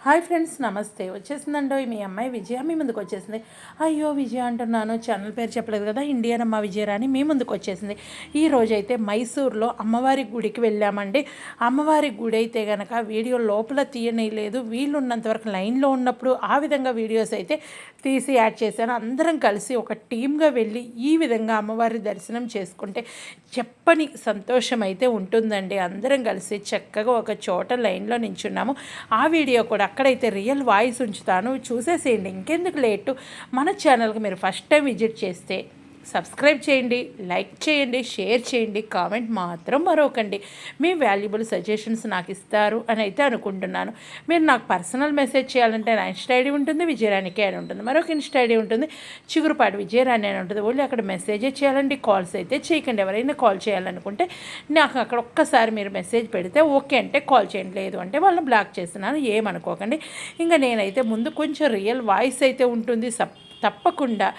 Hi friends, నమస్తే. వచ్చేసిందండో మీ అమ్మాయి విజయ మీ ముందుకు వచ్చేసింది. అయ్యో విజయ అంటున్నాను, ఛానల్ పేరు చెప్పలేదు కదా, ఇండియన్ అమ్మ విజయరాణి మీ ముందుకు వచ్చేసింది. ఈ రోజైతే మైసూర్లో అమ్మవారి గుడికి వెళ్ళామండి. అమ్మవారి గుడి అయితే కనుక వీడియో లోపల తీయనేయలేదు, వీళ్ళున్నంత వరకు లైన్లో ఉన్నప్పుడు ఆ విధంగా వీడియోస్ అయితే తీసి యాడ్ చేశాను. అందరం కలిసి ఒక టీమ్గా వెళ్ళి ఈ విధంగా అమ్మవారి దర్శనం చేసుకుంటే చెప్పని సంతోషం అయితే ఉంటుందండి. అందరం కలిసి చక్కగా ఒక చోట లైన్లో నించున్నాము. ఆ వీడియో కూడా అక్కడైతే రియల్ వాయిస్ ఉంచుతాను, చూసేసేయండి. ఇంకెందుకు లేటు. మన ఛానల్కి మీరు ఫస్ట్ టైం విజిట్ చేస్తే సబ్స్క్రైబ్ చేయండి, లైక్ చేయండి, షేర్ చేయండి, కామెంట్ మాత్రం మరొకండి. మీ వాల్యుబుల్ సజెషన్స్ నాకు ఇస్తారు అని అయితే అనుకుంటున్నాను. మీరు నాకు పర్సనల్ మెసేజ్ చేయాలంటే నా ఇన్స్టా ఐడి ఉంటుంది, విజయరాణికే అని ఉంటుంది. మరొక ఇన్స్టా ఐడి ఉంటుంది, చిగురుపాటి విజయరాణి అని ఉంటుంది. ఓన్లీ అక్కడ మెసేజే చేయాలండి, కాల్స్ అయితే చేయకండి. ఎవరైనా కాల్ చేయాలనుకుంటే నాకు అక్కడ ఒక్కసారి మీరు మెసేజ్ పెడితే ఓకే అంటే కాల్ చేయండి, లేదు అంటే వాళ్ళని బ్లాక్ చేస్తున్నాను, ఏమనుకోకండి. ఇంకా నేనైతే ముందు కొంచెం రియల్ వాయిస్ అయితే ఉంటుంది, తప్పకుండా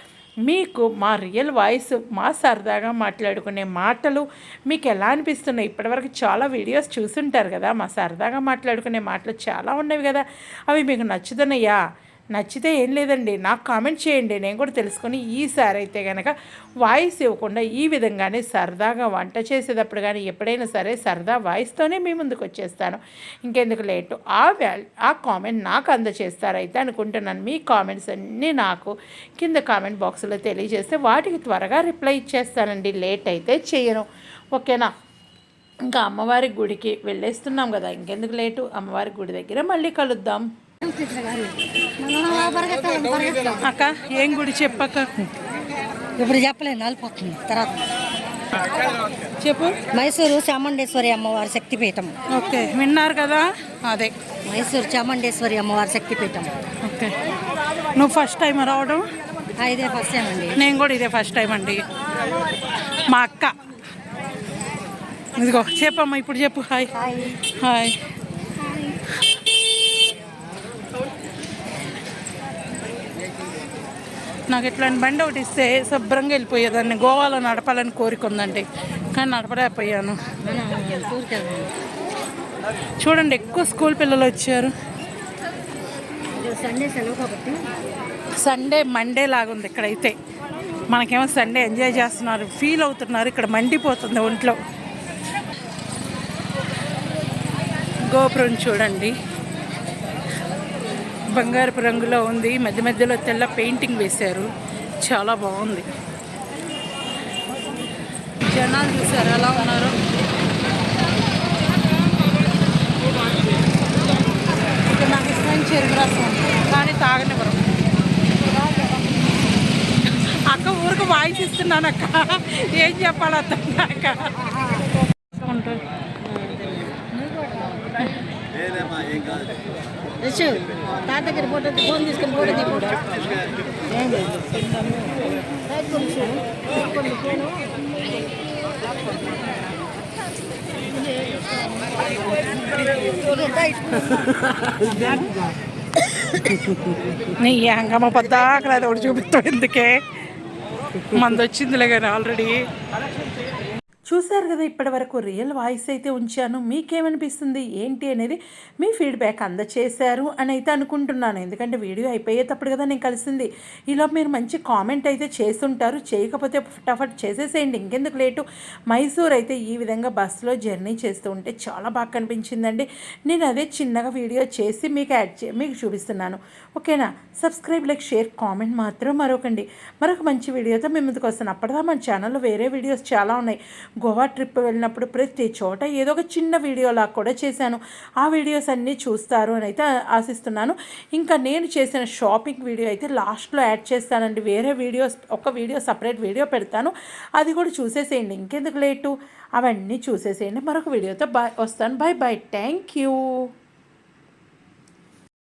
మీకు మా రియల్ వాయిస్, మా సరదాగా మాట్లాడుకునే మాటలు మీకు ఎలా అనిపిస్తున్నాయి? ఇప్పటివరకు చాలా వీడియోస్ చూసుంటారు కదా, మా సరదాగా మాట్లాడుకునే మాటలు చాలా ఉన్నవి కదా, అవి మీకు నచ్చుతున్నాయా? నచ్చితే ఏం లేదండి, నాకు కామెంట్ చేయండి, నేను కూడా తెలుసుకొని ఈసారి అయితే కనుక వాయిస్ ఇవ్వకుండా ఈ విధంగానే సరదాగా వంట చేసేటప్పుడు కానీ ఎప్పుడైనా సరే సరదా వాయిస్తోనే మీ ముందుకు వచ్చేస్తాను. ఇంకెందుకు లేటు, ఆ కామెంట్ నాకు అందచేస్తారైతే అనుకుంటున్నాను. మీ కామెంట్స్ అన్నీ నాకు కింద కామెంట్ బాక్స్లో తెలియజేస్తే వాటికి త్వరగా రిప్లై ఇచ్చేస్తానండి, లేట్ అయితే చేయను. ఓకేనా? ఇంకా అమ్మవారి గుడికి వెళ్ళేస్తున్నాం కదా, ఇంకెందుకు లేటు, అమ్మవారి గుడి దగ్గర మళ్ళీ కలుద్దాం. అక్క ఏం గుడి చెప్పక్క? ఇప్పుడు చెప్పలేదు, అలిపోతుంది తర్వాత చెప్పు. మైసూరు చాముండేశ్వరి అమ్మవారి శక్తిపీఠం. ఓకే, విన్నారు కదా, అదే మైసూరు చాముండేశ్వరి అమ్మవారి శక్తిపీఠం. ఓకే, నువ్వు ఫస్ట్ టైం రావడం? ఇదే ఫస్ట్ టైం అండి. నేను కూడా ఇదే ఫస్ట్ టైం అండి. మా అక్క ఇదిగో చెప్పమ్మా, ఇప్పుడు చెప్పు. Hi hi. నాకు ఇట్లాంటి బండి ఒకటి ఇస్తే శుభ్రంగా వెళ్ళిపోయేదాన్ని. గోవాలో నడపాలని కోరిక ఉందండి, కానీ నడపలేకపోయాను. చూడండి, ఎక్కువ స్కూల్ పిల్లలు వచ్చారు. సండే మండే లాగా ఉంది ఇక్కడైతే. మనకేమో సండే ఎంజాయ్ చేస్తున్నారు, ఫీల్ అవుతున్నారు. ఇక్కడ మండిపోతుంది ఒంట్లో. గోపురం చూడండి, బంగారపు రంగులో ఉంది, మధ్య మధ్యలో తెల్ల పెయింటింగ్ వేశారు, చాలా బాగుంది. జనాలు చూసారు ఎలా ఉన్నారు. ఇక్కడ నాకు ఇష్టమైన చెరుకు రసం కానీ తాగనివ్వరు. అక్క ఊరికి వాయిస్ ఇస్తున్నాను అక్క, ఏం చెప్పాలి అర్థం కాక. తాత దగ్గర ఫోటో ఫోన్ తీసుకొని ఫోటో తీసుకుంటా. నీ అంగమ్మ పద్దాకలు అది ఒకటి చూపిస్తాడు, ఎందుకే మంది వచ్చిందిలే కానీ ఆల్రెడీ. చూశారు కదా, ఇప్పటి వరకు రియల్ వాయిస్ అయితే ఉంచాను. మీకేమనిపిస్తుంది ఏంటి అనేది మీ ఫీడ్బ్యాక్ అందచేశారు అని అయితే అనుకుంటున్నాను. ఎందుకంటే వీడియో అయిపోయేటప్పుడు కదా నేను కలిసింది. ఇలా మీరు మంచి కామెంట్ అయితే చేస్తుంటారు, చేయకపోతే ఫటాఫట్ చేసేసేయండి, ఇంకెందుకు లేటు. మైసూర్ అయితే ఈ విధంగా బస్సులో జర్నీ చేస్తూ ఉంటే చాలా బాగా కనిపించిందండి. నేను అదే చిన్నగా వీడియో చేసి మీకు చూపిస్తున్నాను. ఓకేనా? సబ్స్క్రైబ్, లైక్, షేర్, కామెంట్ మాత్రం మరొకండి. మరొక మంచి వీడియోతో మేము ముందుకు వస్తాను. అప్పటిదా మన ఛానల్లో వేరే వీడియోస్ చాలా ఉన్నాయి. గోవా ట్రిప్ వెళ్ళినప్పుడు ప్రతి చోట ఏదో ఒక చిన్న వీడియోలా కూడా చేశాను. ఆ వీడియోస్ అన్నీ చూస్తారు అని అయితే ఆశిస్తున్నాను. ఇంకా నేను చేసిన షాపింగ్ వీడియో అయితే లాస్ట్లో యాడ్ చేస్తానండి. వేరే వీడియోస్, ఒక వీడియో సపరేట్ వీడియో పెడతాను, అది కూడా చూసేసేయండి, ఇంకెందుకు లేటు. అవన్నీ చూసేసేయండి. మరొక వీడియోతో వస్తాను. Bye bye, thank you.